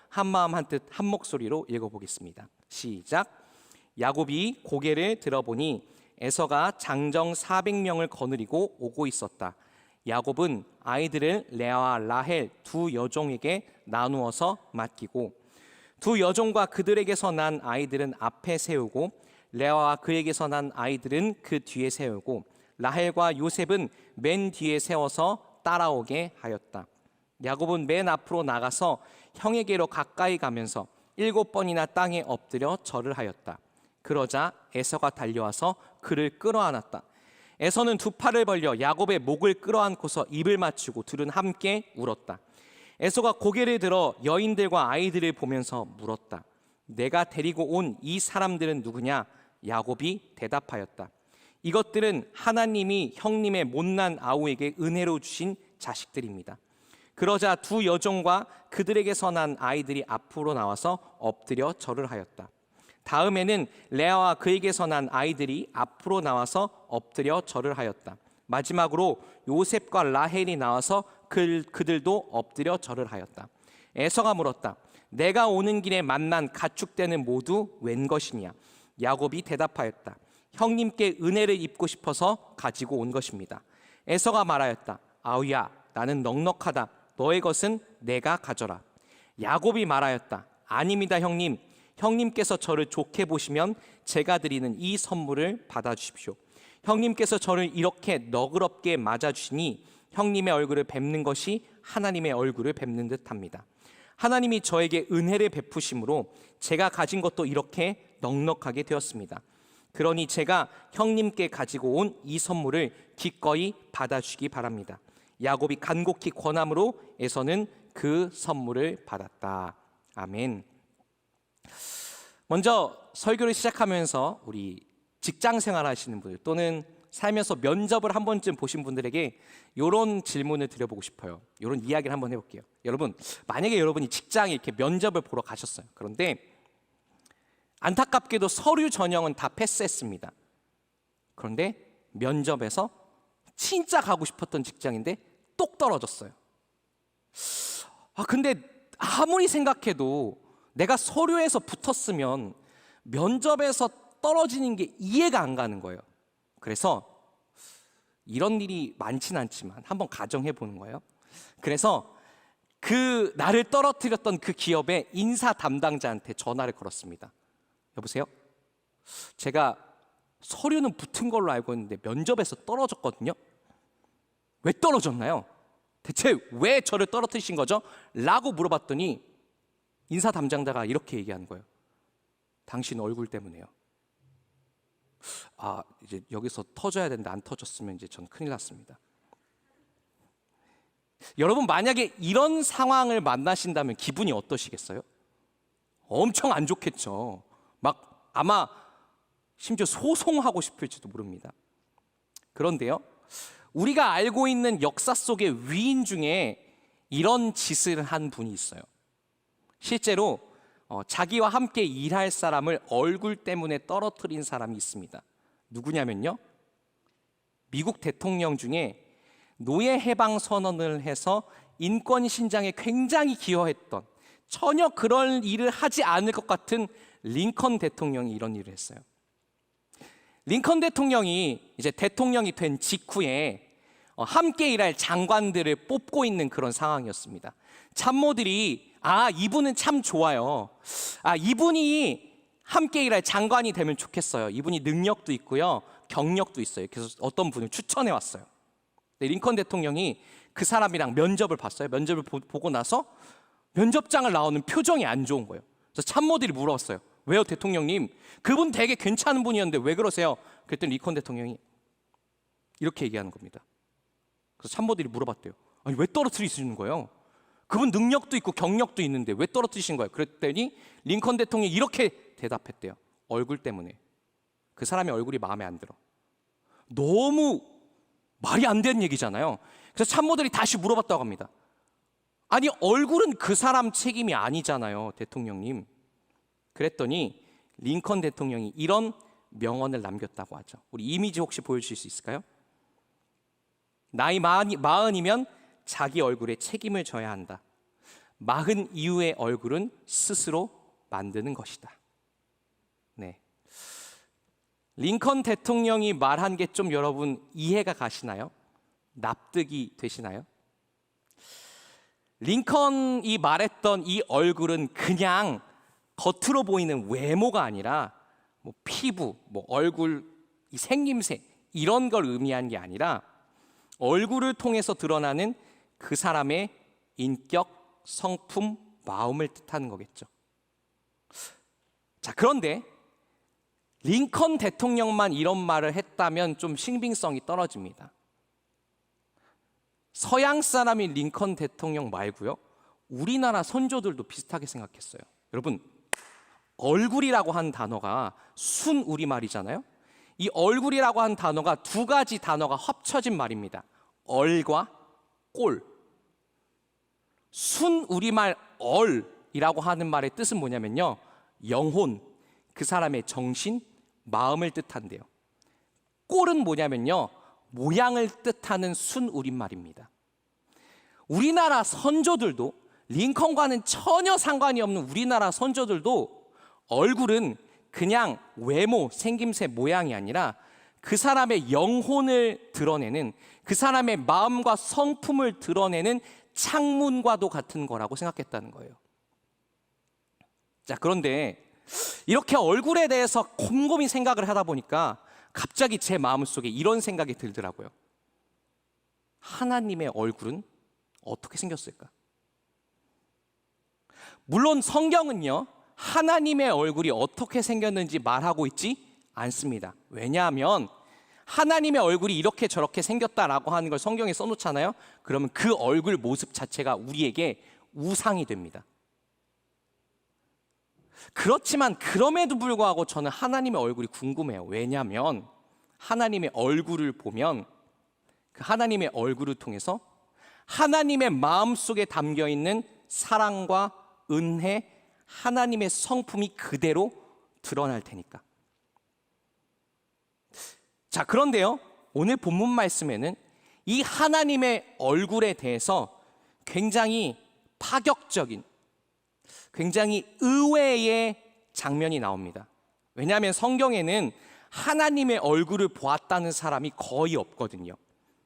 한마음 한뜻 한 목소리로 읽어보겠습니다. 시작. 야곱이 고개를 들어보니 에서가 장정 400명을 거느리고 오고 있었다. 야곱은 아이들을 레아와 라헬 두 여종에게 나누어서 맡기고 두 여종과 그들에게서 난 아이들은 앞에 세우고 레아와 그에게서 난 아이들은 그 뒤에 세우고 라헬과 요셉은 맨 뒤에 세워서 따라오게 하였다. 야곱은 맨 앞으로 나가서 형에게로 가까이 가면서 7번이나 땅에 엎드려 절을 하였다. 그러자 에서가 달려와서 그를 끌어안았다. 에서는 두 팔을 벌려 야곱의 목을 끌어안고서 입을 맞추고 둘은 함께 울었다. 에서가 고개를 들어 여인들과 아이들을 보면서 물었다. 내가 데리고 온 이 사람들은 누구냐? 야곱이 대답하였다. 이것들은 하나님이 형님의 못난 아우에게 은혜로 주신 자식들입니다. 그러자 두 여종과 그들에게서 난 아이들이 앞으로 나와서 엎드려 절을 하였다. 다음에는 레아와 그에게서 난 아이들이 앞으로 나와서 엎드려 절을 하였다. 마지막으로 요셉과 라헬이 나와서 그들도 엎드려 절을 하였다. 에서가 물었다. 내가 오는 길에 만난 가축대는 모두 웬 것이냐? 야곱이 대답하였다. 형님께 은혜를 입고 싶어서 가지고 온 것입니다. 에서가 말하였다. 아우야, 나는 넉넉하다. 너의 것은 내가 가져라. 야곱이 말하였다. 아닙니다, 형님. 형님께서 저를 좋게 보시면 제가 드리는 이 선물을 받아주십시오. 형님께서 저를 이렇게 너그럽게 맞아주시니 형님의 얼굴을 뵙는 것이 하나님의 얼굴을 뵙는 듯합니다. 하나님이 저에게 은혜를 베푸심으로 제가 가진 것도 이렇게 넉넉하게 되었습니다. 그러니 제가 형님께 가지고 온 이 선물을 기꺼이 받아주시기 바랍니다. 야곱이 간곡히 권함으로 에서는 그 선물을 받았다. 아멘. 먼저 설교를 시작하면서 우리 직장 생활 하시는 분들 또는 살면서 면접을 한 번쯤 보신 분들에게 이런 질문을 드려보고 싶어요. 이런 이야기를 한번 해볼게요. 여러분, 만약에 여러분이 직장에 이렇게 면접을 보러 가셨어요. 그런데 안타깝게도 서류 전형은 다 패스했습니다. 그런데 면접에서 진짜 가고 싶었던 직장인데 똑 떨어졌어요. 근데 아무리 생각해도 내가 서류에서 붙었으면 면접에서 떨어지는 게 이해가 안 가는 거예요. 그래서 이런 일이 많지는 않지만 한번 가정해 보는 거예요. 그래서 그 나를 떨어뜨렸던 그 기업의 인사 담당자한테 전화를 걸었습니다. 여보세요? 제가 서류는 붙은 걸로 알고 있는데 면접에서 떨어졌거든요. 왜 떨어졌나요? 대체 왜 저를 떨어뜨리신 거죠? 라고 물어봤더니 인사 담당자가 이렇게 얘기하는 거예요. 당신 얼굴 때문에요. 이제 여기서 터져야 되는데 안 터졌으면 이제 전 큰일 났습니다. 여러분, 만약에 이런 상황을 만나신다면 기분이 어떠시겠어요? 엄청 안 좋겠죠. 막 아마 심지어 소송하고 싶을지도 모릅니다. 그런데요, 우리가 알고 있는 역사 속의 위인 중에 이런 짓을 한 분이 있어요. 실제로 자기와 함께 일할 사람을 얼굴 때문에 떨어뜨린 사람이 있습니다. 누구냐면요, 미국 대통령 중에 노예 해방 선언을 해서 인권 신장에 굉장히 기여했던, 전혀 그런 일을 하지 않을 것 같은 링컨 대통령이 이런 일을 했어요. 링컨 대통령이 이제 대통령이 된 직후에 함께 일할 장관들을 뽑고 있는 그런 상황이었습니다. 참모들이 이분은 참 좋아요. 이분이 함께 일할 장관이 되면 좋겠어요. 이분이 능력도 있고요, 경력도 있어요. 그래서 어떤 분을 추천해 왔어요. 링컨 대통령이 그 사람이랑 면접을 봤어요. 면접을 보고 나서 면접장을 나오는 표정이 안 좋은 거예요. 그래서 참모들이 물어봤어요. 왜요, 대통령님? 그분 되게 괜찮은 분이었는데 왜 그러세요? 그랬더니 링컨 대통령이 이렇게 얘기하는 겁니다. 그래서 참모들이 물어봤대요. 아니, 왜 떨어뜨리시는 거예요? 그분 능력도 있고 경력도 있는데 왜 떨어뜨리신 거예요? 그랬더니 링컨 대통령이 이렇게 대답했대요. 얼굴 때문에. 그 사람의 얼굴이 마음에 안 들어. 너무 말이 안 되는 얘기잖아요. 그래서 참모들이 다시 물어봤다고 합니다. 아니, 얼굴은 그 사람 책임이 아니잖아요, 대통령님. 그랬더니 링컨 대통령이 이런 명언을 남겼다고 하죠. 우리 이미지 혹시 보여주실 수 있을까요? 나이 40이면 자기 얼굴에 책임을 져야 한다. 낳은 이후의 얼굴은 스스로 만드는 것이다. 네. 링컨 대통령이 말한 게 좀 여러분 이해가 가시나요? 납득이 되시나요? 링컨이 말했던 이 얼굴은 그냥 겉으로 보이는 외모가 아니라 뭐 피부, 뭐 얼굴, 이 생김새 이런 걸 의미한 게 아니라 얼굴을 통해서 드러나는 그 사람의 인격, 성품, 마음을 뜻하는 거겠죠. 자, 그런데 링컨 대통령만 이런 말을 했다면 좀 신빙성이 떨어집니다. 서양 사람이 링컨 대통령 말고요, 우리나라 선조들도 비슷하게 생각했어요. 여러분, 얼굴이라고 한 단어가 순 우리말이잖아요. 이 얼굴이라고 한 단어가 두 가지 단어가 합쳐진 말입니다. 얼과 꼴. 순 우리말 얼이라고 하는 말의 뜻은 뭐냐면요, 영혼, 그 사람의 정신, 마음을 뜻한대요. 꼴은 뭐냐면요, 모양을 뜻하는 순 우리말입니다. 우리나라 선조들도, 링컨과는 전혀 상관이 없는 우리나라 선조들도 얼굴은 그냥 외모, 생김새, 모양이 아니라 그 사람의 영혼을 드러내는, 그 사람의 마음과 성품을 드러내는 창문과도 같은 거라고 생각했다는 거예요. 자, 그런데 이렇게 얼굴에 대해서 곰곰이 생각을 하다 보니까 갑자기 제 마음속에 이런 생각이 들더라고요. 하나님의 얼굴은 어떻게 생겼을까? 물론 성경은요, 하나님의 얼굴이 어떻게 생겼는지 말하고 있지 않습니다. 왜냐하면 하나님의 얼굴이 이렇게 저렇게 생겼다라고 하는 걸 성경에 써놓잖아요. 그러면 그 얼굴 모습 자체가 우리에게 우상이 됩니다. 그렇지만 그럼에도 불구하고 저는 하나님의 얼굴이 궁금해요. 왜냐하면 하나님의 얼굴을 보면 그 하나님의 얼굴을 통해서 하나님의 마음속에 담겨있는 사랑과 은혜, 하나님의 성품이 그대로 드러날 테니까. 자, 그런데요, 오늘 본문 말씀에는 이 하나님의 얼굴에 대해서 굉장히 파격적인, 굉장히 의외의 장면이 나옵니다. 왜냐하면 성경에는 하나님의 얼굴을 보았다는 사람이 거의 없거든요.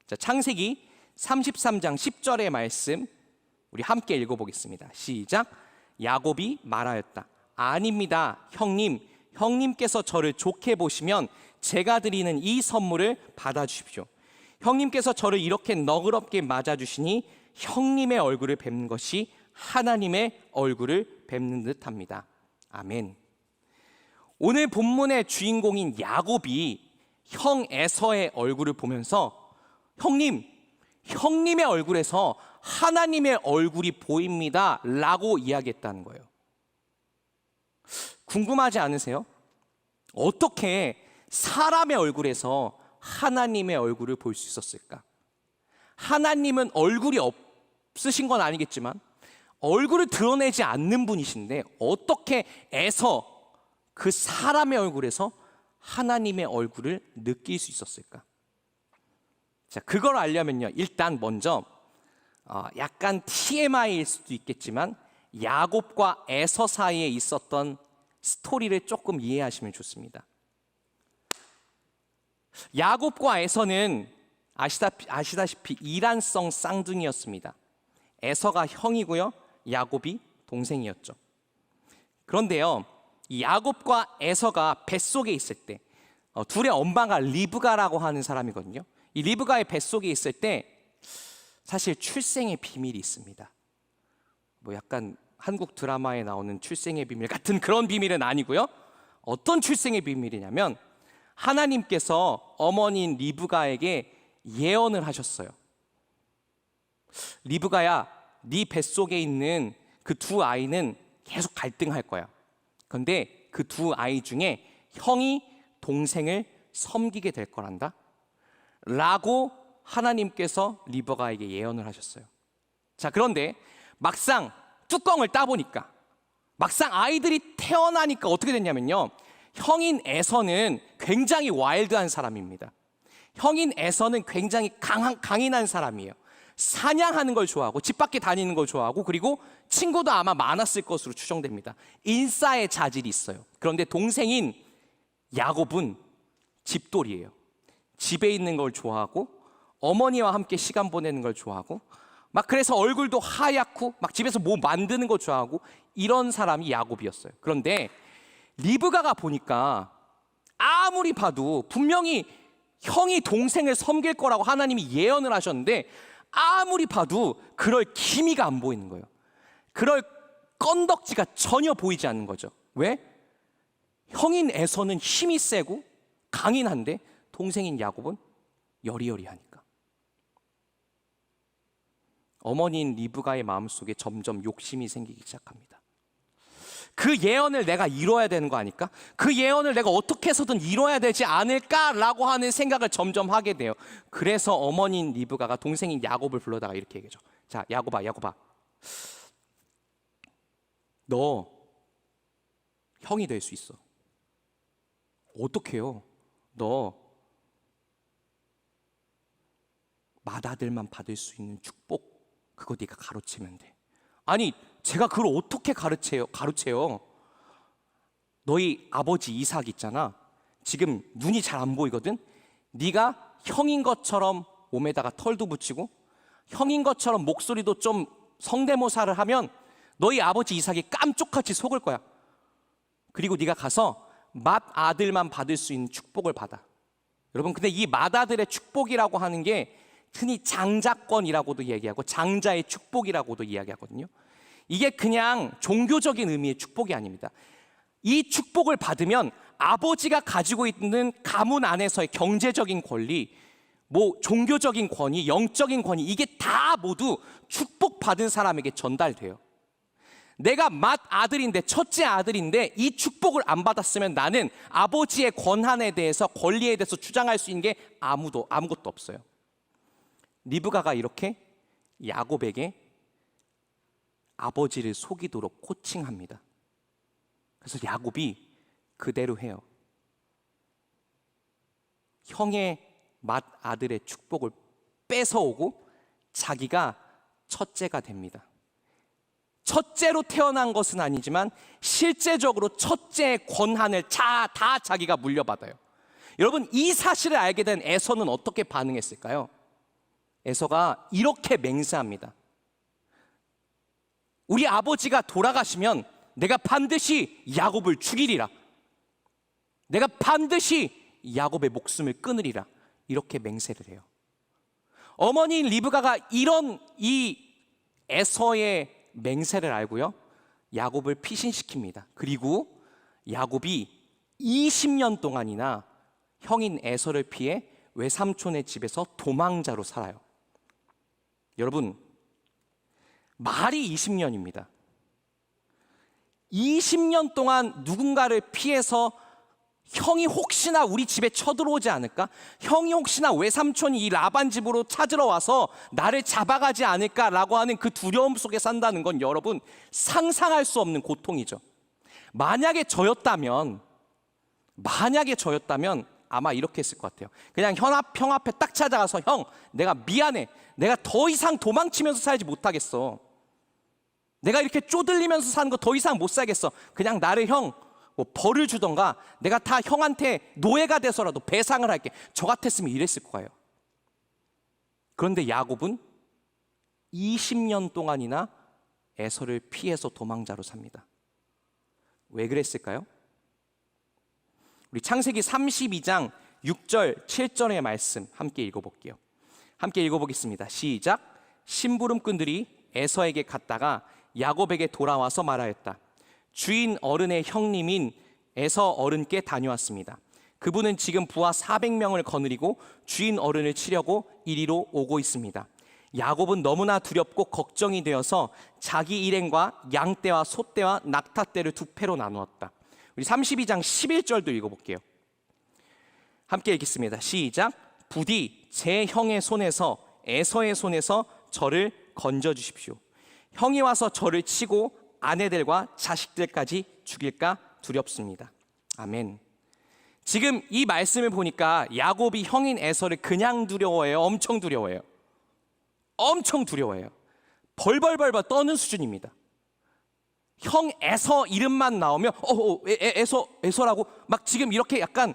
자, 창세기 33장 10절의 말씀 우리 함께 읽어보겠습니다. 시작. 야곱이 말하였다. 아닙니다, 형님. 형님께서 저를 좋게 보시면 제가 드리는 이 선물을 받아주십시오. 형님께서 저를 이렇게 너그럽게 맞아주시니 형님의 얼굴을 뵙는 것이 하나님의 얼굴을 뵙는 듯합니다. 아멘. 오늘 본문의 주인공인 야곱이 형 에서의 얼굴을 보면서 형님의 얼굴에서 하나님의 얼굴이 보입니다 라고 이야기했다는 거예요. 궁금하지 않으세요? 어떻게 사람의 얼굴에서 하나님의 얼굴을 볼 수 있었을까? 하나님은 얼굴이 없으신 건 아니겠지만 얼굴을 드러내지 않는 분이신데 어떻게 에서 그 사람의 얼굴에서 하나님의 얼굴을 느낄 수 있었을까? 자, 그걸 알려면요, 일단 먼저 약간 TMI일 수도 있겠지만 야곱과 에서 사이에 있었던 스토리를 조금 이해하시면 좋습니다. 야곱과 에서는 아시다시피 이란성 쌍둥이였습니다. 에서가 형이고요, 야곱이 동생이었죠. 그런데요, 이 야곱과 에서가 뱃속에 있을 때 둘의 엄마가 리브가라고 하는 사람이거든요. 이 리브가의 뱃속에 있을 때 사실 출생의 비밀이 있습니다. 뭐 약간 한국 드라마에 나오는 출생의 비밀 같은 그런 비밀은 아니고요. 어떤 출생의 비밀이냐면 하나님께서 어머니인 리브가에게 예언을 하셨어요. 리브가야, 네 뱃속에 있는 그 두 아이는 계속 갈등할 거야. 그런데 그 두 아이 중에 형이 동생을 섬기게 될 거란다 라고 하나님께서 리브가에게 예언을 하셨어요. 자, 그런데 막상 뚜껑을 따보니까, 막상 아이들이 태어나니까 어떻게 됐냐면요, 형인 에서는 굉장히 와일드한 사람입니다. 형인 에서는 굉장히 강인한 사람이에요. 사냥하는 걸 좋아하고 집 밖에 다니는 걸 좋아하고 그리고 친구도 아마 많았을 것으로 추정됩니다. 인싸의 자질이 있어요. 그런데 동생인 야곱은 집돌이에요. 집에 있는 걸 좋아하고 어머니와 함께 시간 보내는 걸 좋아하고 막 그래서 얼굴도 하얗고 막 집에서 뭐 만드는 거 좋아하고 이런 사람이 야곱이었어요. 그런데 리브가가 보니까 아무리 봐도 분명히 형이 동생을 섬길 거라고 하나님이 예언을 하셨는데 아무리 봐도 그럴 기미가 안 보이는 거예요. 그럴 건덕지가 전혀 보이지 않는 거죠. 왜? 형인 에서는 힘이 세고 강인한데 동생인 야곱은 여리여리하니까. 어머니인 리브가의 마음속에 점점 욕심이 생기기 시작합니다. 그 예언을 내가 이뤄야 되는 거 아닐까? 그 예언을 내가 어떻게 해서든 이뤄야 되지 않을까라고 하는 생각을 점점 하게 돼요. 그래서 어머니인 리브가가 동생인 야곱을 불러다가 이렇게 얘기하죠. 자, 야곱아, 너 형이 될 수 있어. 어떡해요? 너 맏아들만 받을 수 있는 축복 그거 네가 가로채면 돼. 아니 제가 그걸 어떻게 가르쳐요? 너희 아버지 이삭 있잖아. 지금 눈이 잘 안 보이거든. 네가 형인 것처럼 몸에다가 털도 붙이고 형인 것처럼 목소리도 좀 성대모사를 하면 너희 아버지 이삭이 깜쪽같이 속을 거야. 그리고 네가 가서 맏아들만 받을 수 있는 축복을 받아. 여러분 근데 이 맏아들의 축복이라고 하는 게 흔히 장자권이라고도 얘기하고 장자의 축복이라고도 이야기하거든요. 이게 그냥 종교적인 의미의 축복이 아닙니다. 이 축복을 받으면 아버지가 가지고 있는 가문 안에서의 경제적인 권리, 뭐 종교적인 권위, 영적인 권위 이게 다 모두 축복받은 사람에게 전달돼요. 내가 맏아들인데 첫째 아들인데 이 축복을 안 받았으면 나는 아버지의 권한에 대해서 권리에 대해서 주장할 수 있는 게 아무것도 없어요. 리브가가 이렇게 야곱에게 아버지를 속이도록 코칭합니다. 그래서 야곱이 그대로 해요. 형의 맏아들의 축복을 뺏어오고 자기가 첫째가 됩니다. 첫째로 태어난 것은 아니지만 실제적으로 첫째의 권한을 다 자기가 물려받아요. 여러분 이 사실을 알게 된 에서는 어떻게 반응했을까요? 에서가 이렇게 맹세합니다. 우리 아버지가 돌아가시면 내가 반드시 야곱을 죽이리라. 내가 반드시 야곱의 목숨을 끊으리라. 이렇게 맹세를 해요. 어머니인 리브가가 이런 이 에서의 맹세를 알고요, 야곱을 피신시킵니다. 그리고 야곱이 20년 동안이나 형인 에서를 피해 외삼촌의 집에서 도망자로 살아요. 여러분 말이 20년입니다. 20년 동안 누군가를 피해서 형이 혹시나 우리 집에 쳐들어오지 않을까? 형이 혹시나 외삼촌이 이 라반 집으로 찾으러 와서 나를 잡아가지 않을까라고 하는 그 두려움 속에 산다는 건 여러분 상상할 수 없는 고통이죠. 만약에 저였다면 아마 이렇게 했을 것 같아요. 그냥 형 앞에 딱 찾아가서 형 내가 미안해. 내가 더 이상 도망치면서 살지 못하겠어. 내가 이렇게 쪼들리면서 사는 거 더 이상 못 살겠어. 그냥 나를 형 뭐 벌을 주던가 내가 다 형한테 노예가 돼서라도 배상을 할게. 저 같았으면 이랬을 거예요. 그런데 야곱은 20년 동안이나 에서를 피해서 도망자로 삽니다. 왜 그랬을까요? 우리 창세기 32장 6절 7절의 말씀 함께 읽어볼게요. 함께 읽어보겠습니다. 시작. 심부름꾼들이 에서에게 갔다가 야곱에게 돌아와서 말하였다. 주인 어른의 형님인 에서 어른께 다녀왔습니다. 그분은 지금 부하 400명을 거느리고 주인 어른을 치려고 이리로 오고 있습니다. 야곱은 너무나 두렵고 걱정이 되어서 자기 일행과 양떼와 소떼와 낙타떼를 두 패로 나누었다. 우리 32장 11절도 읽어볼게요. 함께 읽겠습니다. 시작. 부디 제 형의 손에서 에서의 손에서 저를 건져주십시오. 형이 와서 저를 치고 아내들과 자식들까지 죽일까 두렵습니다. 아멘. 지금 이 말씀을 보니까 야곱이 형인 에서를 그냥 두려워해요? 엄청 두려워해요? 엄청 두려워해요. 벌벌벌벌 떠는 수준입니다. 형 에서 이름만 나오면 에서라고 막 지금 이렇게 약간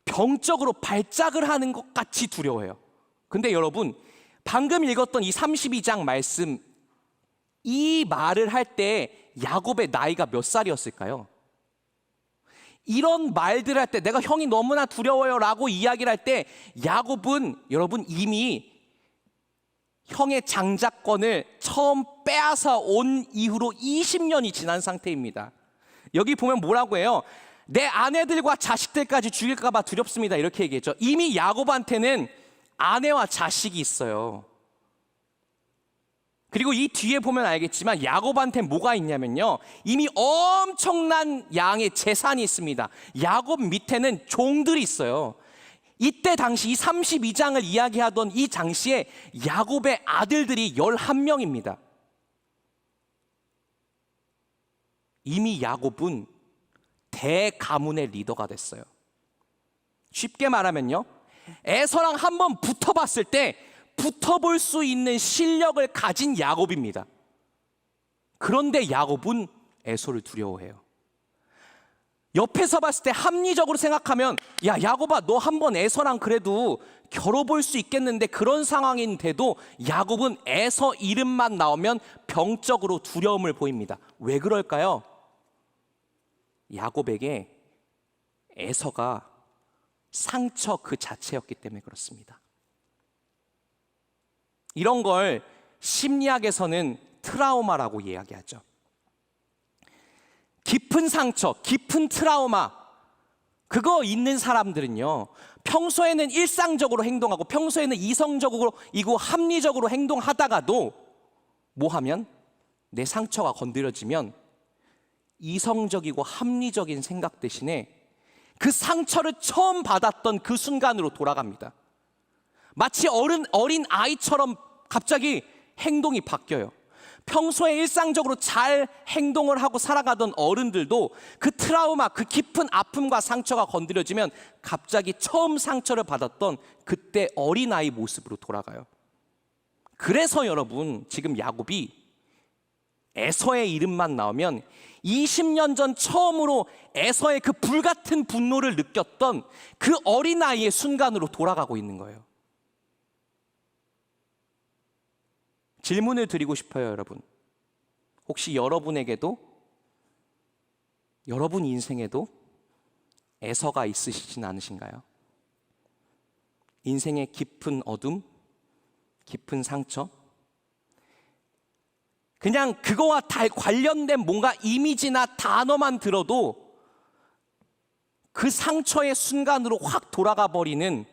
병적으로 발작을 하는 것 같이 두려워해요. 근데 여러분, 방금 읽었던 이 32장 말씀, 이 말을 할 때 야곱의 나이가 몇 살이었을까요? 이런 말들 할 때 내가 형이 너무나 두려워요 라고 이야기를 할 때 야곱은 여러분 이미 형의 장자권을 처음 빼앗아 온 이후로 20년이 지난 상태입니다. 여기 보면 뭐라고 해요? 내 아내들과 자식들까지 죽일까 봐 두렵습니다, 이렇게 얘기했죠. 이미 야곱한테는 아내와 자식이 있어요. 그리고 이 뒤에 보면 알겠지만 야곱한테 뭐가 있냐면요, 이미 엄청난 양의 재산이 있습니다. 야곱 밑에는 종들이 있어요. 이때 당시 이 32장을 이야기하던 이 당시에 야곱의 아들들이 11명입니다. 이미 야곱은 대가문의 리더가 됐어요. 쉽게 말하면요, 에서랑 한번 붙어봤을 때 붙어볼 수 있는 실력을 가진 야곱입니다. 그런데 야곱은 에서를 두려워해요. 옆에서 봤을 때 합리적으로 생각하면, 야 야곱아, 너 한번 에서랑 그래도 겨뤄볼 수 있겠는데, 그런 상황인데도 야곱은 에서 이름만 나오면 병적으로 두려움을 보입니다. 왜 그럴까요? 야곱에게 에서가 상처 그 자체였기 때문에 그렇습니다. 이런 걸 심리학에서는 트라우마라고 이야기하죠. 깊은 상처, 깊은 트라우마, 그거 있는 사람들은요, 평소에는 일상적으로 행동하고 평소에는 이성적으로 이고 합리적으로 행동하다가도 뭐 하면 내 상처가 건드려지면 이성적이고 합리적인 생각 대신에 그 상처를 처음 받았던 그 순간으로 돌아갑니다. 마치 어린 아이처럼 갑자기 행동이 바뀌어요. 평소에 일상적으로 잘 행동을 하고 살아가던 어른들도 그 트라우마, 그 깊은 아픔과 상처가 건드려지면 갑자기 처음 상처를 받았던 그때 어린아이 모습으로 돌아가요. 그래서 여러분, 지금 야곱이 에서의 이름만 나오면 20년 전 처음으로 에서의 그 불같은 분노를 느꼈던 그 어린아이의 순간으로 돌아가고 있는 거예요. 질문을 드리고 싶어요, 여러분. 혹시 여러분에게도, 여러분 인생에도 에서가 있으시진 않으신가요? 인생의 깊은 어둠, 깊은 상처, 그냥 그거와 다 관련된 뭔가 이미지나 단어만 들어도 그 상처의 순간으로 확 돌아가 버리는,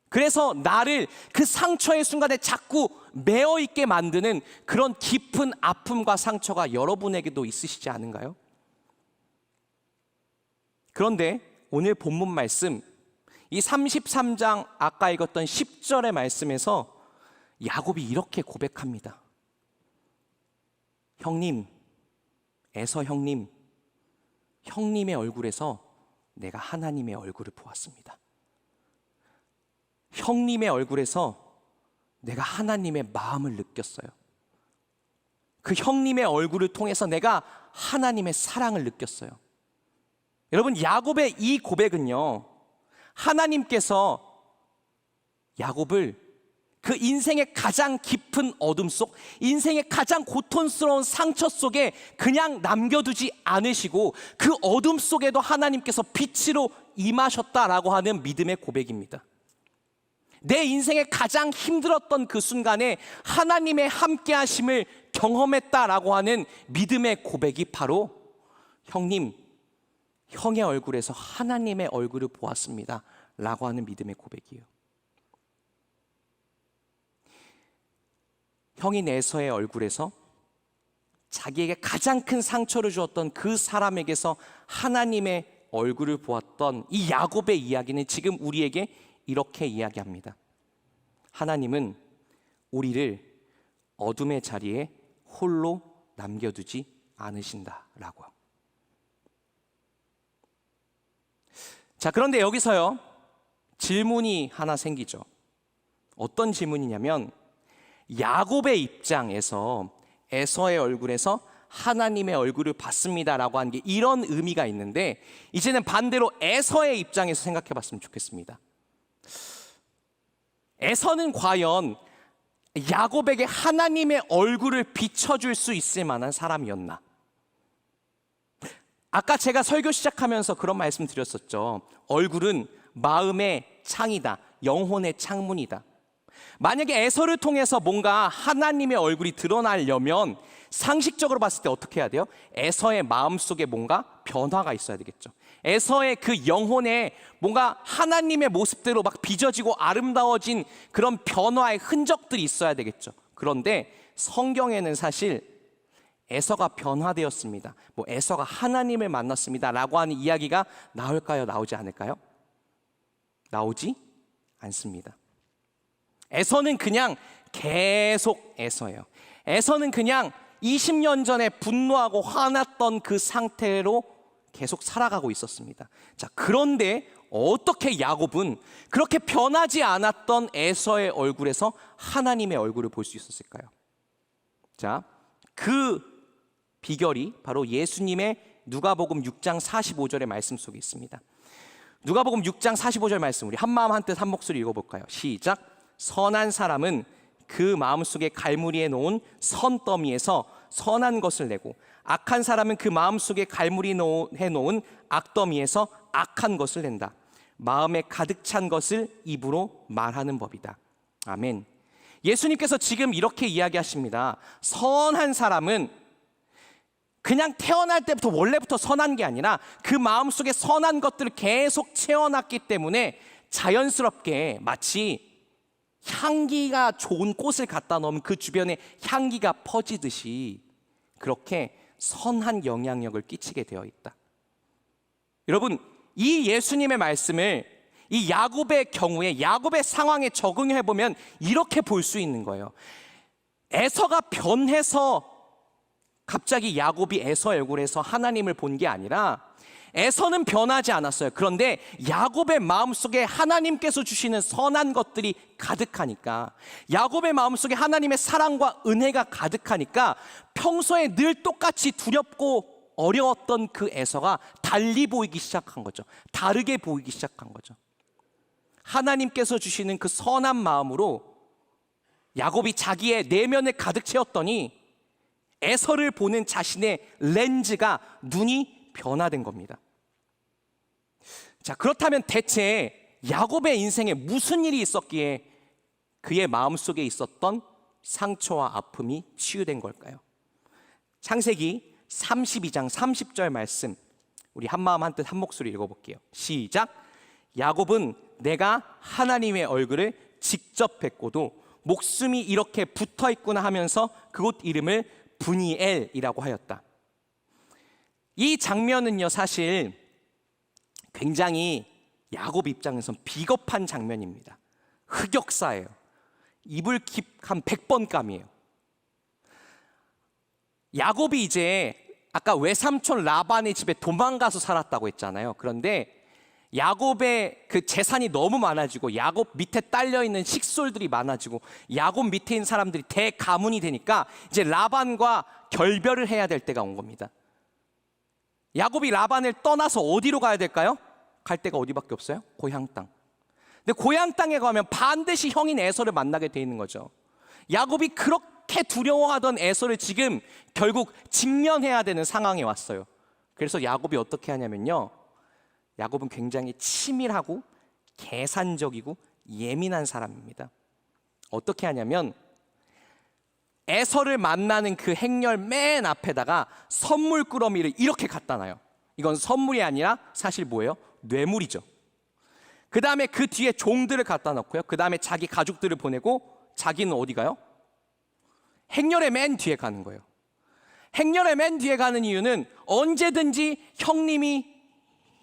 그래서 나를 그 상처의 순간에 자꾸 매어 있게 만드는 그런 깊은 아픔과 상처가 여러분에게도 있으시지 않은가요? 그런데 오늘 본문 말씀, 이 33장 아까 읽었던 10절의 말씀에서 야곱이 이렇게 고백합니다. 형님, 에서 형님, 형님의 얼굴에서 내가 하나님의 얼굴을 보았습니다. 형님의 얼굴에서 내가 하나님의 마음을 느꼈어요. 그 형님의 얼굴을 통해서 내가 하나님의 사랑을 느꼈어요. 여러분, 야곱의 이 고백은요, 하나님께서 야곱을 그 인생의 가장 깊은 어둠 속, 인생의 가장 고통스러운 상처 속에 그냥 남겨두지 않으시고 그 어둠 속에도 하나님께서 빛으로 임하셨다라고 하는 믿음의 고백입니다. 내 인생에 가장 힘들었던 그 순간에 하나님의 함께 하심을 경험했다라고 하는 믿음의 고백이 바로 형님, 형의 얼굴에서 하나님의 얼굴을 보았습니다 라고 하는 믿음의 고백이에요. 형인 에서의 얼굴에서 자기에게 가장 큰 상처를 주었던 그 사람에게서 하나님의 얼굴을 보았던 이 야곱의 이야기는 지금 우리에게 이렇게 이야기합니다. 하나님은 우리를 어둠의 자리에 홀로 남겨두지 않으신다라고. 자, 그런데 여기서요, 질문이 하나 생기죠. 어떤 질문이냐면, 야곱의 입장에서 에서의 얼굴에서 하나님의 얼굴을 봤습니다라고 하는 게 이런 의미가 있는데, 이제는 반대로 에서의 입장에서 생각해 봤으면 좋겠습니다. 에서는 과연 야곱에게 하나님의 얼굴을 비춰줄 수 있을 만한 사람이었나? 아까 제가 설교 시작하면서 그런 말씀 드렸었죠. 얼굴은 마음의 창이다. 영혼의 창문이다. 만약에 에서를 통해서 뭔가 하나님의 얼굴이 드러나려면 상식적으로 봤을 때 어떻게 해야 돼요? 에서의 마음속에 뭔가 변화가 있어야 되겠죠. 에서의 그 영혼에 뭔가 하나님의 모습대로 막 빚어지고 아름다워진 그런 변화의 흔적들이 있어야 되겠죠. 그런데 성경에는 사실 에서가 변화되었습니다, 뭐 에서가 하나님을 만났습니다 라고 하는 이야기가 나올까요? 나오지 않을까요? 나오지 않습니다. 에서는 그냥 계속 에서예요. 에서는 그냥 20년 전에 분노하고 화났던 그 상태로 계속 살아가고 있었습니다. 자, 그런데 어떻게 야곱은 그렇게 변하지 않았던 에서의 얼굴에서 하나님의 얼굴을 볼 수 있었을까요? 자, 그 비결이 바로 예수님의 누가복음 6장 45절의 말씀 속에 있습니다. 누가복음 6장 45절 말씀, 우리 한마음 한뜻 한목소리 읽어볼까요? 시작. 선한 사람은 그 마음속에 갈무리에 놓은 선더미에서 선한 것을 내고, 악한 사람은 그 마음속에 갈무리 해놓은 악더미에서 악한 것을 낸다. 마음에 가득 찬 것을 입으로 말하는 법이다. 아멘. 예수님께서 지금 이렇게 이야기하십니다. 선한 사람은 그냥 태어날 때부터 원래부터 선한 게 아니라 그 마음속에 선한 것들을 계속 채워놨기 때문에 자연스럽게 마치 향기가 좋은 꽃을 갖다 놓으면 그 주변에 향기가 퍼지듯이 그렇게 선한 영향력을 끼치게 되어 있다. 여러분, 이 예수님의 말씀을 이 야곱의 경우에, 야곱의 상황에 적응해 보면 이렇게 볼 수 있는 거예요. 에서가 변해서 갑자기 야곱이 에서 얼굴에서 하나님을 본 게 아니라, 에서는 변하지 않았어요. 그런데 야곱의 마음속에 하나님께서 주시는 선한 것들이 가득하니까, 야곱의 마음속에 하나님의 사랑과 은혜가 가득하니까 평소에 늘 똑같이 두렵고 어려웠던 그 에서가 달리 보이기 시작한 거죠. 다르게 보이기 시작한 거죠. 하나님께서 주시는 그 선한 마음으로 야곱이 자기의 내면을 가득 채웠더니 에서를 보는 자신의 렌즈가, 눈이 변화된 겁니다. 자, 그렇다면 대체 야곱의 인생에 무슨 일이 있었기에 그의 마음속에 있었던 상처와 아픔이 치유된 걸까요? 창세기 32장 30절 말씀, 우리 한마음 한뜻 한목소리 읽어볼게요. 시작. 야곱은 내가 하나님의 얼굴을 직접 뵙고도 목숨이 이렇게 붙어있구나 하면서 그곳 이름을 브니엘이라고 하였다. 이 장면은요, 사실 굉장히 야곱 입장에선 비겁한 장면입니다. 흑역사예요. 이불킥 한 100번 감이에요. 야곱이 이제 아까 외삼촌 라반의 집에 도망가서 살았다고 했잖아요. 그런데 야곱의 그 재산이 너무 많아지고 야곱 밑에 딸려있는 식솔들이 많아지고 야곱 밑에 있는 사람들이 대가문이 되니까 이제 라반과 결별을 해야 될 때가 온 겁니다. 야곱이 라반을 떠나서 어디로 가야 될까요? 갈 데가 어디밖에 없어요? 고향 땅. 근데 고향 땅에 가면 반드시 형인 에서를 만나게 돼 있는 거죠. 야곱이 그렇게 두려워하던 에서를 지금 결국 직면해야 되는 상황에 왔어요. 그래서 야곱이 어떻게 하냐면요, 야곱은 굉장히 치밀하고 계산적이고 예민한 사람입니다. 어떻게 하냐면 에서를 만나는 그 행렬 맨 앞에다가 선물 꾸러미를 이렇게 갖다 놔요. 이건 선물이 아니라 사실 뭐예요? 뇌물이죠. 그 다음에 그 뒤에 종들을 갖다 놓고요. 그 다음에 자기 가족들을 보내고 자기는 어디 가요? 행렬의 맨 뒤에 가는 거예요. 행렬의 맨 뒤에 가는 이유는 언제든지 형님이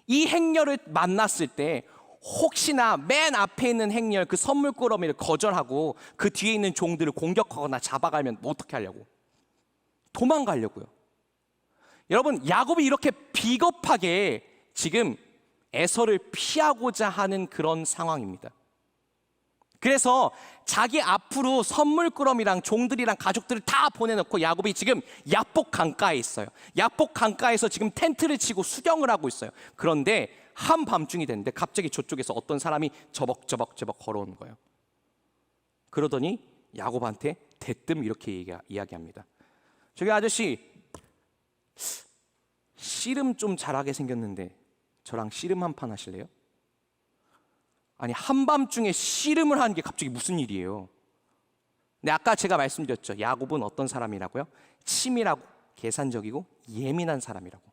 이 행렬을 만났을 때 혹시나 맨 앞에 있는 행렬 그 선물 꾸러미를 거절하고 그 뒤에 있는 종들을 공격하거나 잡아가면 어떻게 하려고? 도망가려고요. 여러분, 야곱이 이렇게 비겁하게 지금 에서를 피하고자 하는 그런 상황입니다. 그래서 자기 앞으로 선물꾸러미랑 종들이랑 가족들을 다 보내놓고 야곱이 지금 야복 강가에 있어요. 야복 강가에서 지금 텐트를 치고 수경을 하고 있어요. 그런데 한밤중이 됐는데 갑자기 저쪽에서 어떤 사람이 저벅저벅 걸어오는 거예요. 그러더니 야곱한테 대뜸 이렇게 이야기합니다. 저기 아저씨, 씨름 좀 잘하게 생겼는데 저랑 씨름 한 판 하실래요? 아니, 한밤중에 씨름을 하는 게 갑자기 무슨 일이에요? 근데 아까 제가 말씀드렸죠. 야곱은 어떤 사람이라고요? 치밀하고 계산적이고 예민한 사람이라고.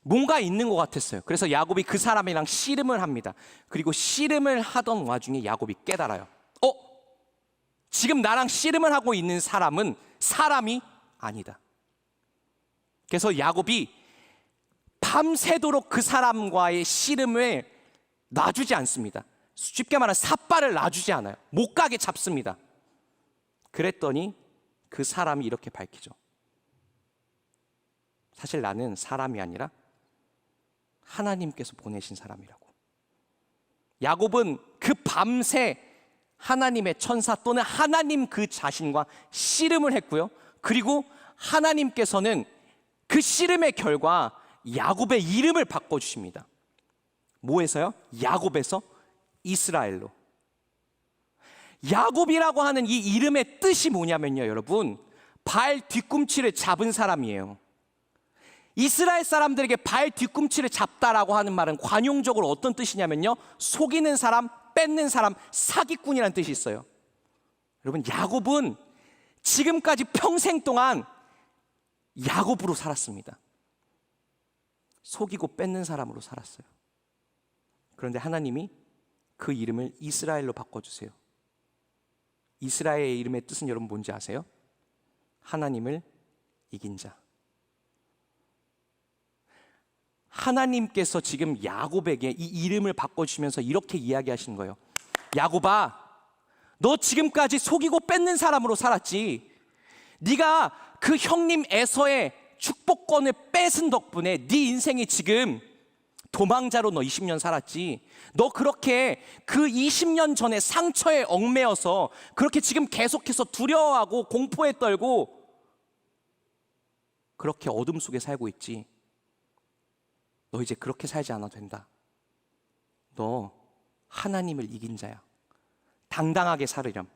뭔가 있는 것 같았어요. 그래서 야곱이 그 사람이랑 씨름을 합니다. 그리고 씨름을 하던 와중에 야곱이 깨달아요. 지금 나랑 씨름을 하고 있는 사람은 사람이 아니다. 그래서 야곱이 밤새도록 그 사람과의 씨름을 놔주지 않습니다. 쉽게 말하면 삿발을 놔주지 않아요. 못 가게 잡습니다. 그랬더니 그 사람이 이렇게 밝히죠. 사실 나는 사람이 아니라 하나님께서 보내신 사람이라고. 야곱은 그 밤새 하나님의 천사 또는 하나님 그 자신과 씨름을 했고요. 그리고 하나님께서는 그 씨름의 결과 야곱의 이름을 바꿔주십니다. 뭐에서요? 야곱에서 이스라엘로. 야곱이라고 하는 이 이름의 뜻이 뭐냐면요, 여러분, 발 뒤꿈치를 잡은 사람이에요. 이스라엘 사람들에게 발 뒤꿈치를 잡다라고 하는 말은 관용적으로 어떤 뜻이냐면요, 속이는 사람, 뺏는 사람, 사기꾼이라는 뜻이 있어요. 여러분, 야곱은 지금까지 평생 동안 야곱으로 살았습니다. 속이고 뺏는 사람으로 살았어요. 그런데 하나님이 그 이름을 이스라엘로 바꿔주세요. 이스라엘의 이름의 뜻은 여러분 뭔지 아세요? 하나님을 이긴 자. 하나님께서 지금 야곱에게 이 이름을 바꿔주시면서 이렇게 이야기하시는 거예요. 야곱아, 너 지금까지 속이고 뺏는 사람으로 살았지. 네가 그 형님 에서의 축복권을 뺏은 덕분에 네 인생이 지금 도망자로 너 20년 살았지. 너 그렇게 그 20년 전에 상처에 얽매여서 그렇게 지금 계속해서 두려워하고 공포에 떨고 그렇게 어둠 속에 살고 있지. 너 이제 그렇게 살지 않아도 된다. 너 하나님을 이긴 자야. 당당하게 살으렴.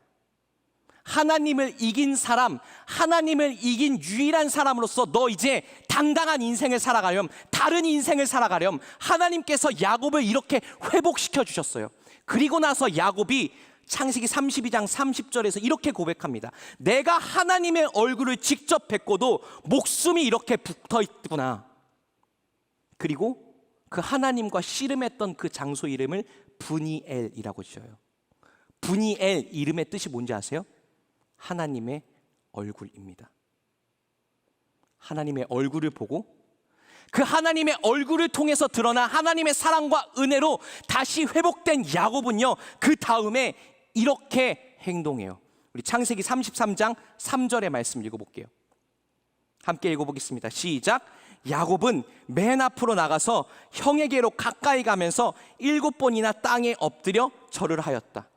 하나님을 이긴 사람, 하나님을 이긴 유일한 사람으로서 너 이제 당당한 인생을 살아가렴. 다른 인생을 살아가렴. 하나님께서 야곱을 이렇게 회복시켜 주셨어요. 그리고 나서 야곱이 창세기 32장 30절에서 이렇게 고백합니다. 내가 하나님의 얼굴을 직접 뵙고도 목숨이 이렇게 붙어 있구나. 그리고 그 하나님과 씨름했던 그 장소 이름을 브니엘이라고 지어요. 브니엘 이름의 뜻이 뭔지 아세요? 하나님의 얼굴입니다. 하나님의 얼굴을 보고 그 하나님의 얼굴을 통해서 드러난 하나님의 사랑과 은혜로 다시 회복된 야곱은요, 그 다음에 이렇게 행동해요. 우리 창세기 33장 3절의 말씀 읽어볼게요. 함께 읽어보겠습니다. 시작. 야곱은 맨 앞으로 나가서 형에게로 가까이 가면서 7번이나 땅에 엎드려 절을 하였다.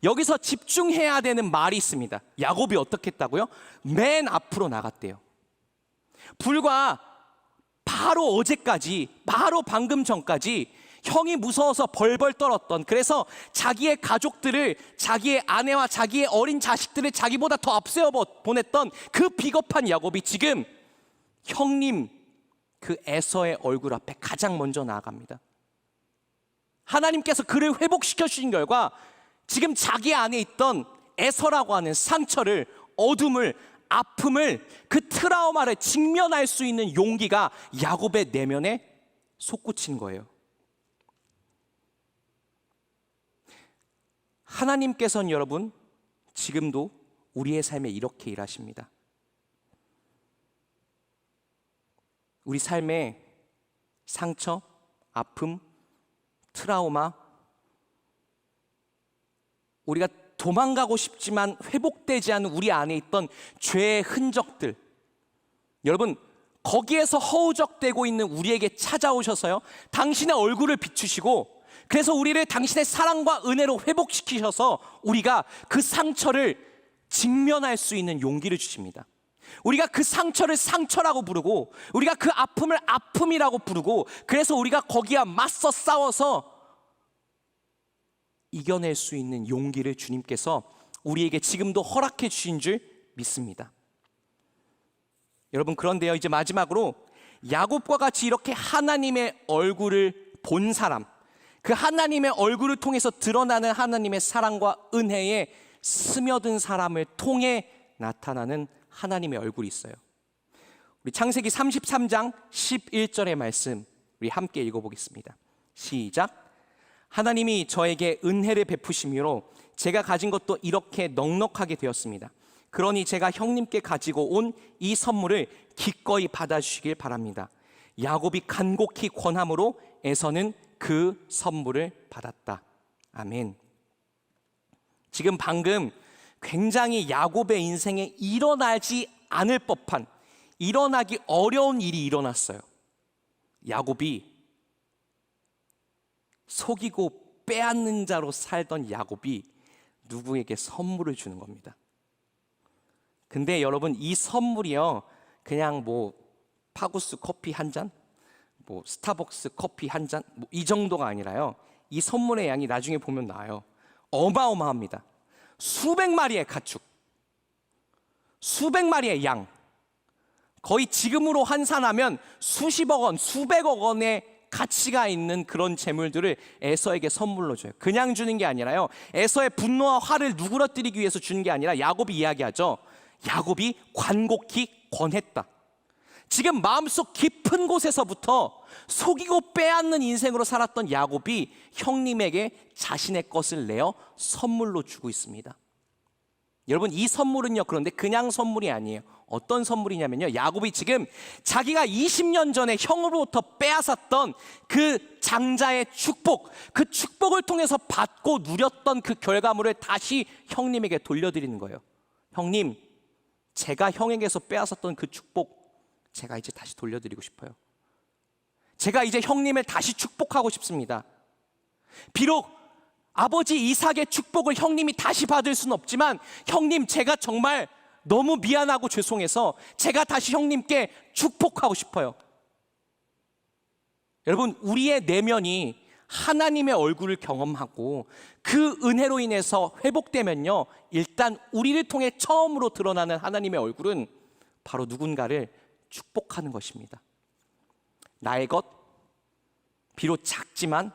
여기서 집중해야 되는 말이 있습니다. 야곱이 어떻게 했다고요? 맨 앞으로 나갔대요. 불과 바로 어제까지, 바로 방금 전까지 형이 무서워서 벌벌 떨었던, 그래서 자기의 가족들을, 자기의 아내와 자기의 어린 자식들을 자기보다 더 앞세워 보냈던 그 비겁한 야곱이 지금 형님 그 에서의 얼굴 앞에 가장 먼저 나아갑니다. 하나님께서 그를 회복시켜 주신 결과 지금 자기 안에 있던 에서라고 하는 상처를, 어둠을, 아픔을, 그 트라우마를 직면할 수 있는 용기가 야곱의 내면에 솟구친 거예요. 하나님께서는 여러분 지금도 우리의 삶에 이렇게 일하십니다. 우리 삶에 상처, 아픔, 트라우마, 우리가 도망가고 싶지만 회복되지 않은 우리 안에 있던 죄의 흔적들, 여러분 거기에서 허우적대고 있는 우리에게 찾아오셔서요, 당신의 얼굴을 비추시고 그래서 우리를 당신의 사랑과 은혜로 회복시키셔서 우리가 그 상처를 직면할 수 있는 용기를 주십니다. 우리가 그 상처를 상처라고 부르고, 우리가 그 아픔을 아픔이라고 부르고, 그래서 우리가 거기와 맞서 싸워서 이겨낼 수 있는 용기를 주님께서 우리에게 지금도 허락해 주신 줄 믿습니다. 여러분, 그런데요, 이제 마지막으로 야곱과 같이 이렇게 하나님의 얼굴을 본 사람, 그 하나님의 얼굴을 통해서 드러나는 하나님의 사랑과 은혜에 스며든 사람을 통해 나타나는 하나님의 얼굴이 있어요. 우리 창세기 33장 11절의 말씀 우리 함께 읽어보겠습니다. 시작. 하나님이 저에게 은혜를 베푸심으로 제가 가진 것도 이렇게 넉넉하게 되었습니다. 그러니 제가 형님께 가지고 온 이 선물을 기꺼이 받아주시길 바랍니다. 야곱이 간곡히 권함으로 에서는 그 선물을 받았다. 아멘. 지금 방금 굉장히 야곱의 인생에 일어나지 않을 법한, 일어나기 어려운 일이 일어났어요. 야곱이 속이고 빼앗는 자로 살던 야곱이 누구에게 선물을 주는 겁니다. 근데 여러분, 이 선물이요, 그냥 뭐 파구스 커피 한 잔, 뭐 스타벅스 커피 한 잔, 뭐 이 정도가 아니라요, 이 선물의 양이 나중에 보면 나와요. 어마어마합니다. 수백 마리의 가축, 수백 마리의 양, 거의 지금으로 환산하면 수십억 원, 수백억 원의 가치가 있는 그런 재물들을 에서에게 선물로 줘요. 그냥 주는 게 아니라요, 에서의 분노와 화를 누그러뜨리기 위해서 주는 게 아니라 야곱이 이야기하죠. 야곱이 간곡히 권했다. 지금 마음속 깊은 곳에서부터 속이고 빼앗는 인생으로 살았던 야곱이 형님에게 자신의 것을 내어 선물로 주고 있습니다. 여러분, 이 선물은요, 그런데 그냥 선물이 아니에요. 어떤 선물이냐면요, 야곱이 지금 자기가 20년 전에 형으로부터 빼앗았던 그 장자의 축복, 그 축복을 통해서 받고 누렸던 그 결과물을 다시 형님에게 돌려드리는 거예요. 형님, 제가 형에게서 빼앗았던 그 축복, 제가 이제 다시 돌려드리고 싶어요. 제가 이제 형님을 다시 축복하고 싶습니다. 비록 아버지 이삭의 축복을 형님이 다시 받을 수는 없지만, 형님, 제가 정말 너무 미안하고 죄송해서 제가 다시 형님께 축복하고 싶어요. 여러분, 우리의 내면이 하나님의 얼굴을 경험하고 그 은혜로 인해서 회복되면요, 일단 우리를 통해 처음으로 드러나는 하나님의 얼굴은 바로 누군가를 축복하는 것입니다. 나의 것, 비록 작지만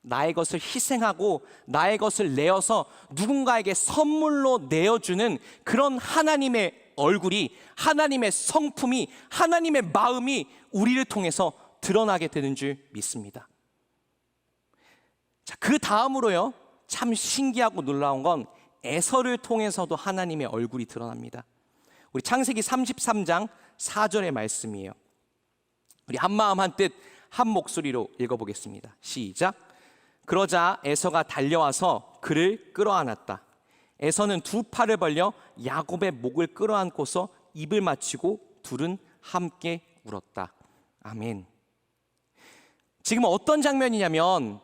나의 것을 희생하고 나의 것을 내어서 누군가에게 선물로 내어주는 그런 하나님의 얼굴이, 하나님의 성품이, 하나님의 마음이 우리를 통해서 드러나게 되는 줄 믿습니다. 자, 그 다음으로요, 참 신기하고 놀라운 건 에서를 통해서도 하나님의 얼굴이 드러납니다. 우리 창세기 33장 4절의 말씀이에요. 우리 한마음 한뜻 한 목소리로 읽어보겠습니다. 시작. 그러자 에서가 달려와서 그를 끌어안았다. 에서는 두 팔을 벌려 야곱의 목을 끌어안고서 입을 맞추고 둘은 함께 울었다. 아멘. 지금 어떤 장면이냐면,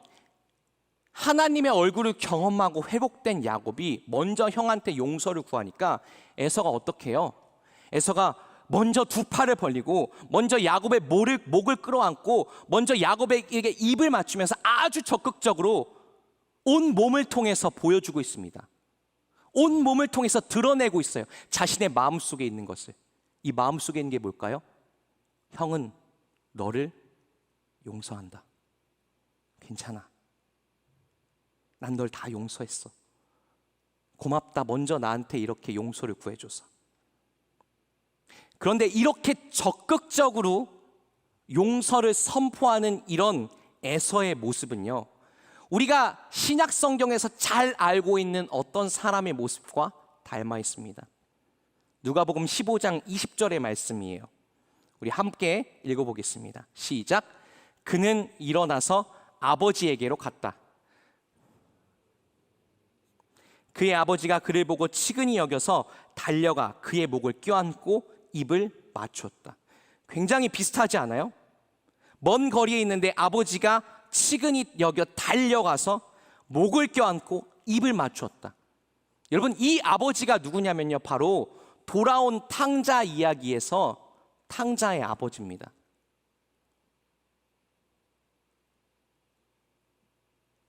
하나님의 얼굴을 경험하고 회복된 야곱이 먼저 형한테 용서를 구하니까 에서가 어떻게 해요? 에서가 먼저 두 팔을 벌리고 먼저 야곱의 목을 끌어안고 먼저 야곱에게 입을 맞추면서 아주 적극적으로 온 몸을 통해서 보여주고 있습니다. 온 몸을 통해서 드러내고 있어요. 자신의 마음속에 있는 것을. 이 마음속에 있는 게 뭘까요? 형은 너를 용서한다. 괜찮아. 난 널 다 용서했어. 고맙다. 먼저 나한테 이렇게 용서를 구해줘서. 그런데 이렇게 적극적으로 용서를 선포하는 이런 에서의 모습은요, 우리가 신약 성경에서 잘 알고 있는 어떤 사람의 모습과 닮아 있습니다. 누가복음 15장 20절의 말씀이에요. 우리 함께 읽어보겠습니다. 시작. 그는 일어나서 아버지에게로 갔다. 그의 아버지가 그를 보고 치근히 여겨서 달려가 그의 목을 껴안고 입을 맞췄다. 굉장히 비슷하지 않아요? 먼 거리에 있는데 아버지가 치근히 여겨 달려가서 목을 껴안고 입을 맞추었다. 여러분, 이 아버지가 누구냐면요, 바로 돌아온 탕자 이야기에서 탕자의 아버지입니다.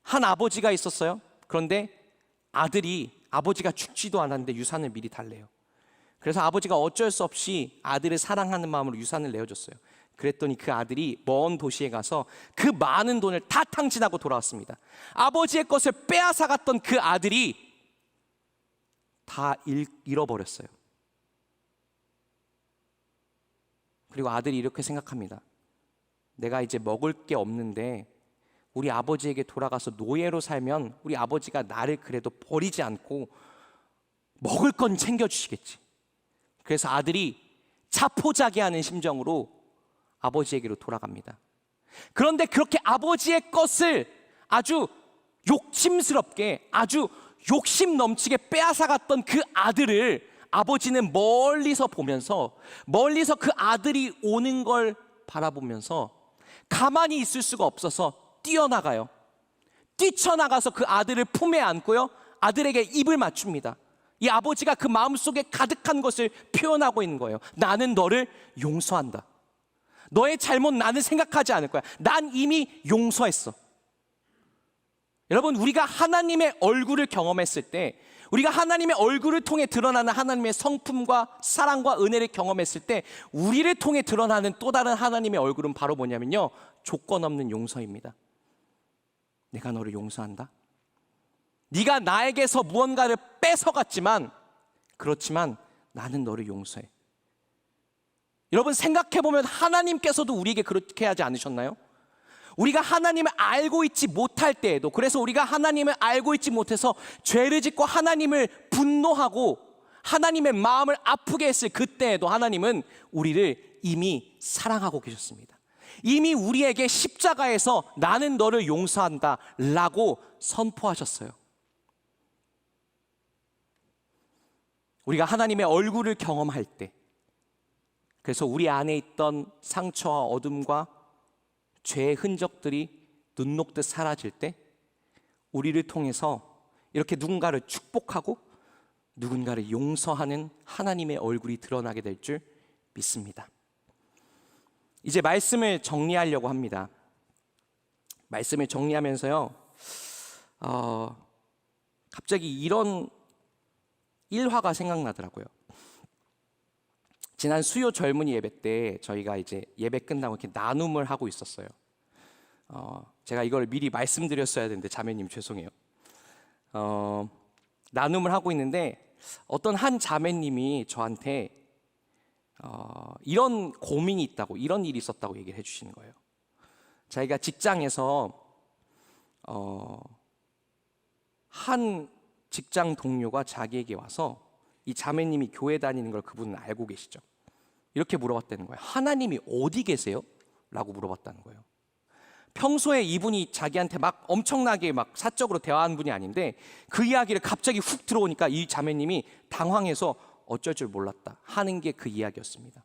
한 아버지가 있었어요. 그런데 아버지가 죽지도 않았는데 유산을 미리 달래요. 그래서 아버지가 어쩔 수 없이 아들을 사랑하는 마음으로 유산을 내어줬어요. 그랬더니 그 아들이 먼 도시에 가서 그 많은 돈을 다 탕진하고 돌아왔습니다. 아버지의 것을 빼앗아갔던 그 아들이 다 잃어버렸어요. 그리고 아들이 이렇게 생각합니다. 내가 이제 먹을 게 없는데 우리 아버지에게 돌아가서 노예로 살면 우리 아버지가 나를 그래도 버리지 않고 먹을 건 챙겨주시겠지. 그래서 아들이 자포자기하는 심정으로 아버지에게로 돌아갑니다. 그런데 그렇게 아버지의 것을 아주 욕심스럽게, 아주 욕심 넘치게 빼앗아갔던 그 아들을 아버지는 멀리서 보면서, 멀리서 그 아들이 오는 걸 바라보면서 가만히 있을 수가 없어서 뛰어나가요. 뛰쳐나가서 그 아들을 품에 안고요, 아들에게 입을 맞춥니다. 이 아버지가 그 마음속에 가득한 것을 표현하고 있는 거예요. 나는 너를 용서한다. 너의 잘못 나는 생각하지 않을 거야. 난 이미 용서했어. 여러분, 우리가 하나님의 얼굴을 경험했을 때, 우리가 하나님의 얼굴을 통해 드러나는 하나님의 성품과 사랑과 은혜를 경험했을 때, 우리를 통해 드러나는 또 다른 하나님의 얼굴은 바로 뭐냐면요, 조건 없는 용서입니다. 내가 너를 용서한다. 네가 나에게서 무언가를 뺏어갔지만, 그렇지만 나는 너를 용서해. 여러분, 생각해보면 하나님께서도 우리에게 그렇게 하지 않으셨나요? 우리가 하나님을 알고 있지 못할 때에도, 그래서 우리가 하나님을 알고 있지 못해서 죄를 짓고 하나님을 분노하고 하나님의 마음을 아프게 했을 그때에도 하나님은 우리를 이미 사랑하고 계셨습니다. 이미 우리에게 십자가에서 나는 너를 용서한다 라고 선포하셨어요. 우리가 하나님의 얼굴을 경험할 때, 그래서 우리 안에 있던 상처와 어둠과 죄의 흔적들이 눈 녹듯 사라질 때, 우리를 통해서 이렇게 누군가를 축복하고 누군가를 용서하는 하나님의 얼굴이 드러나게 될 줄 믿습니다. 이제 말씀을 정리하려고 합니다. 말씀을 정리하면서요, 갑자기 이런 일화가 생각나더라고요. 지난 수요 젊은이 예배 때 저희가 이제 예배 끝나고 이렇게 나눔을 하고 있었어요. 제가 이걸 미리 말씀드렸어야 되는데 자매님 죄송해요. 나눔을 하고 있는데 어떤 한 자매님이 저한테 이런 고민이 있다고, 이런 일이 있었다고 얘기를 해주시는 거예요. 자기가 직장에서 한 직장 동료가 자기에게 와서, 이 자매님이 교회 다니는 걸 그분은 알고 계시죠. 이렇게 물어봤다는 거예요. 하나님이 어디 계세요? 라고 물어봤다는 거예요. 평소에 이분이 자기한테 막 엄청나게 막 사적으로 대화한 분이 아닌데 그 이야기를 갑자기 훅 들어오니까 이 자매님이 당황해서 어쩔 줄 몰랐다 하는 게 그 이야기였습니다.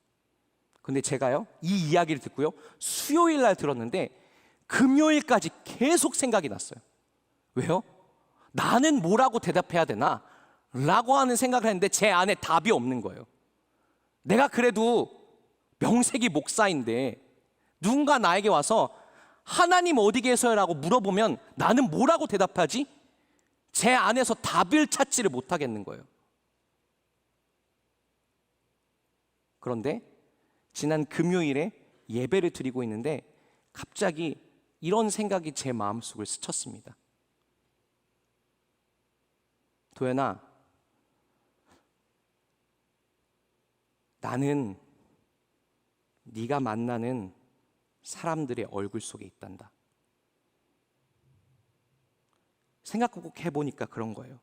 근데 제가요, 이 이야기를 듣고요, 수요일 날 들었는데 금요일까지 계속 생각이 났어요. 왜요? 나는 뭐라고 대답해야 되나? 라고 하는 생각을 했는데 제 안에 답이 없는 거예요. 내가 그래도 명색이 목사인데 누군가 나에게 와서 하나님 어디 계세요? 라고 물어보면 나는 뭐라고 대답하지? 제 안에서 답을 찾지를 못하겠는 거예요. 그런데 지난 금요일에 예배를 드리고 있는데 갑자기 이런 생각이 제 마음속을 스쳤습니다. 도연아, 나는 네가 만나는 사람들의 얼굴 속에 있단다. 생각 꼭 해보니까 그런 거예요.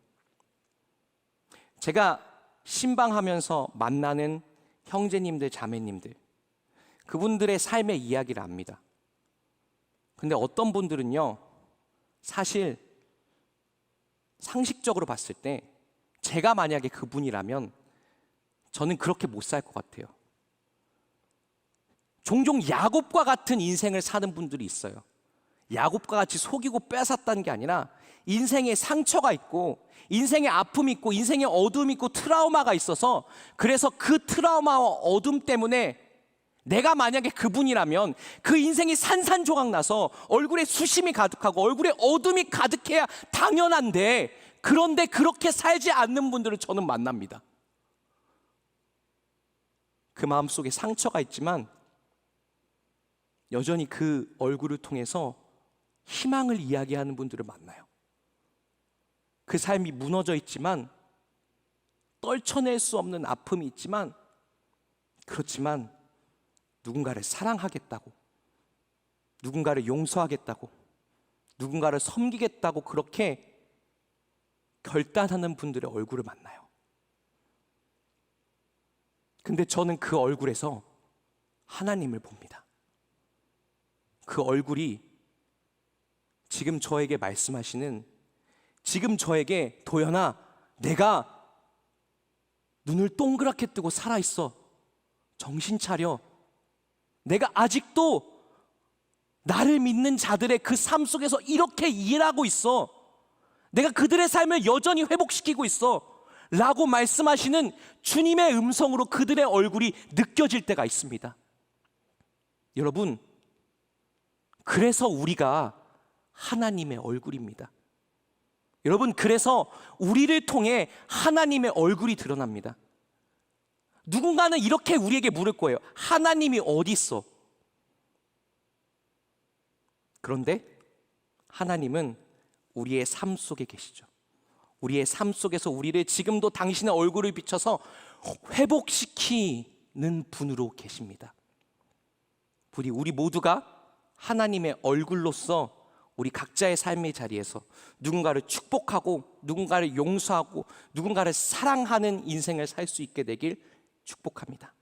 제가 신방하면서 만나는 형제님들, 자매님들, 그분들의 삶의 이야기를 압니다. 근데 어떤 분들은요, 사실 상식적으로 봤을 때 제가 만약에 그분이라면 저는 그렇게 못 살 것 같아요. 종종 야곱과 같은 인생을 사는 분들이 있어요. 야곱과 같이 속이고 뺏었다는 게 아니라 인생에 상처가 있고 인생에 아픔이 있고 인생에 어둠이 있고 트라우마가 있어서 그래서 그 트라우마와 어둠 때문에 내가 만약에 그분이라면 그 인생이 산산조각 나서 얼굴에 수심이 가득하고 얼굴에 어둠이 가득해야 당연한데 그런데 그렇게 살지 않는 분들을 저는 만납니다. 그 마음속에 상처가 있지만 여전히 그 얼굴을 통해서 희망을 이야기하는 분들을 만나요. 그 삶이 무너져 있지만 떨쳐낼 수 없는 아픔이 있지만 그렇지만 누군가를 사랑하겠다고, 누군가를 용서하겠다고, 누군가를 섬기겠다고 그렇게 결단하는 분들의 얼굴을 만나요. 근데 저는 그 얼굴에서 하나님을 봅니다. 그 얼굴이 지금 저에게 말씀하시는, 지금 저에게 도연아, 내가 눈을 동그랗게 뜨고 살아있어. 정신 차려. 내가 아직도 나를 믿는 자들의 그 삶 속에서 이렇게 일하고 있어. 내가 그들의 삶을 여전히 회복시키고 있어 라고 말씀하시는 주님의 음성으로 그들의 얼굴이 느껴질 때가 있습니다. 여러분, 그래서 우리가 하나님의 얼굴입니다. 여러분, 그래서 우리를 통해 하나님의 얼굴이 드러납니다. 누군가는 이렇게 우리에게 물을 거예요. 하나님이 어디 있어? 그런데 하나님은 우리의 삶 속에 계시죠. 우리의 삶 속에서 우리를 지금도 당신의 얼굴을 비춰서 회복시키는 분으로 계십니다. 우리 모두가 하나님의 얼굴로서 우리 각자의 삶의 자리에서 누군가를 축복하고 누군가를 용서하고 누군가를 사랑하는 인생을 살 수 있게 되길 축복합니다.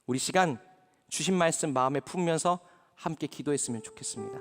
우리 시간 주신 말씀 마음에 품으면서 함께 기도했으면 좋겠습니다.